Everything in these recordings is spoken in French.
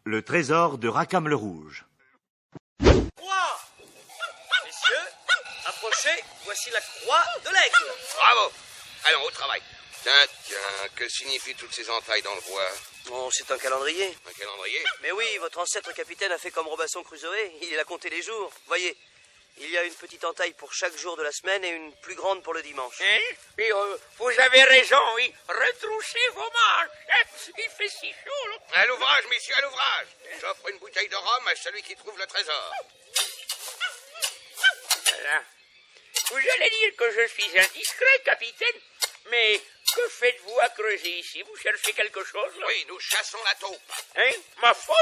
Le trésor de Rackham le Rouge. 3. Messieurs, approchez, voici la croix de l'aigle. Bravo. Allons, au travail. Tiens, que signifient toutes ces entailles dans le bois? Oh, c'est un calendrier. Un calendrier? Mais oui, votre ancêtre capitaine a fait comme Robinson Crusoe, il a compté les jours. Voyez, il y a une petite entaille pour chaque jour de la semaine et une plus grande pour le dimanche. Hein? Et vous avez raison, oui. Retroussez vos manches. Il fait si chaud, là. À l'ouvrage, messieurs, à l'ouvrage. J'offre une bouteille de rhum à celui qui trouve le trésor. Voilà. Vous allez dire que je suis indiscret, capitaine, mais que faites-vous à creuser ici? Vous cherchez quelque chose, là? Oui, nous chassons la taupe. Hein? Ma faute?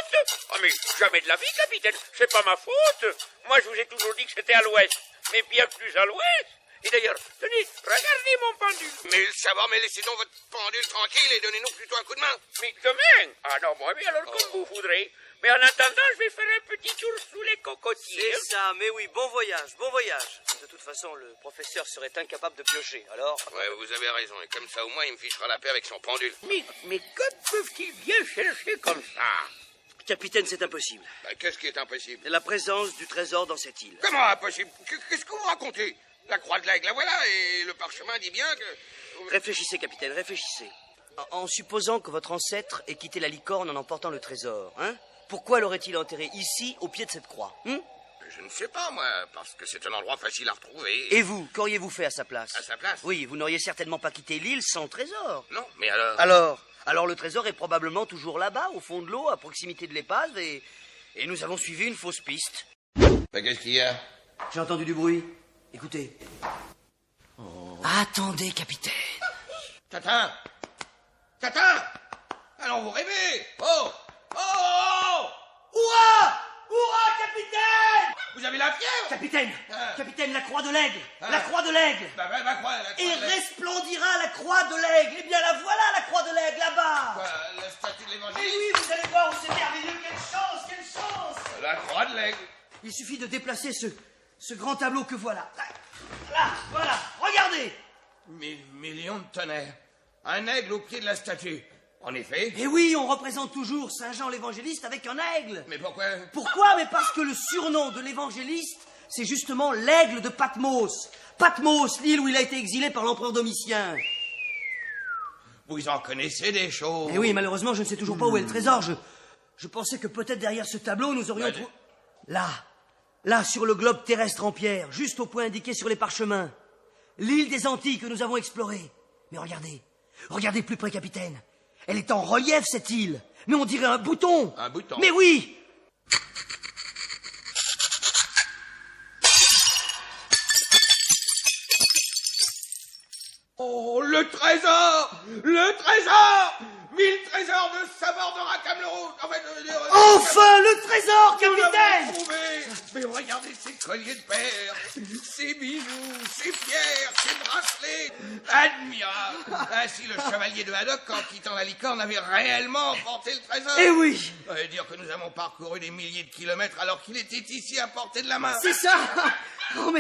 Ah, mais jamais de la vie, capitaine. C'est pas ma faute. Moi, je vous ai toujours dit que c'était à l'ouest, mais bien plus à l'ouest. Et d'ailleurs, tenez, regardez mon pendule. Mais ça va, mais laissez donc votre pendule tranquille et donnez-nous plutôt un coup de main. Mais demain? Ah non, moi, mais alors comme vous voudrez. Mais en attendant, je vais faire un petit tour sous les cocotiers. C'est ça, mais oui, bon voyage, bon voyage. De toute façon, le professeur serait incapable de piocher, alors... Ouais, vous avez raison, et comme ça, au moins, il me fichera la paix avec son pendule. Mais que peuvent-ils bien chercher comme ça? Capitaine, c'est impossible. Bah, qu'est-ce qui est impossible? La présence du trésor dans cette île. Comment impossible? Qu'est-ce que vous racontez? La croix de l'aigle, la voilà, et le parchemin dit bien que... Réfléchissez, capitaine, réfléchissez. En supposant que votre ancêtre ait quitté la licorne en emportant le trésor, hein? Pourquoi l'aurait-il enterré ici, au pied de cette croix? Je ne sais pas, moi, parce que c'est un endroit facile à retrouver. Et vous, qu'auriez-vous fait à sa place? À sa place? Oui, vous n'auriez certainement pas quitté l'île sans trésor. Non, mais alors... Alors le trésor est probablement toujours là-bas, au fond de l'eau, à proximité de l'épave, et nous avons suivi une fausse piste. Bah, qu'est-ce qu'il y a? J'ai entendu du bruit. Écoutez. Oh. Attendez, capitaine. Tatin! Allons, vous rêvez! Oh! Hurrah! Hurrah, capitaine! Vous avez la fièvre? Capitaine! Ah. Capitaine, la croix de l'aigle! Ah. La croix de l'aigle! Bah, quoi, la croix Et de l'aigle? resplendira la croix de l'aigle! Eh bien, la voilà, la croix de l'aigle, là-bas! La statue de Eh l'évangéliste? oui, vous allez voir où c'est merveilleux! Quelle chance, quelle chance! La croix de l'aigle. Il suffit de déplacer ce grand tableau que voilà. Là, voilà, regardez! Millions de tonnerres. Un aigle au pied de la statue. En effet. Eh oui, on représente toujours Saint Jean l'évangéliste avec un aigle. Mais pourquoi? Pourquoi? Mais parce que le surnom de l'évangéliste, c'est justement l'aigle de Patmos. Patmos, l'île où il a été exilé par l'empereur Domitien. Vous en connaissez des choses. Eh oui, malheureusement, je ne sais toujours pas où est le trésor. Je pensais que peut-être derrière ce tableau, nous aurions trouvé... Là, sur le globe terrestre en pierre, juste au point indiqué sur les parchemins. L'île des Antilles que nous avons explorée. Mais regardez plus près, capitaine. Elle est en relief, cette île. Mais on dirait un bouton. Un bouton? Mais oui! Oh, le trésor! Le trésor! 1000 trésors de Sabord de Rackham le Rouge. Enfin, le trésor, capitaine! Mais regardez ces colliers de perles, ces bijoux, ces pierres, ces bracelets. Admirable! Ainsi, le chevalier de Haddock, en quittant la licorne, avait réellement emporté le trésor. Eh oui! Ça veut dire que nous avons parcouru des milliers de kilomètres alors qu'il était ici à portée de la main. C'est ça! Oh,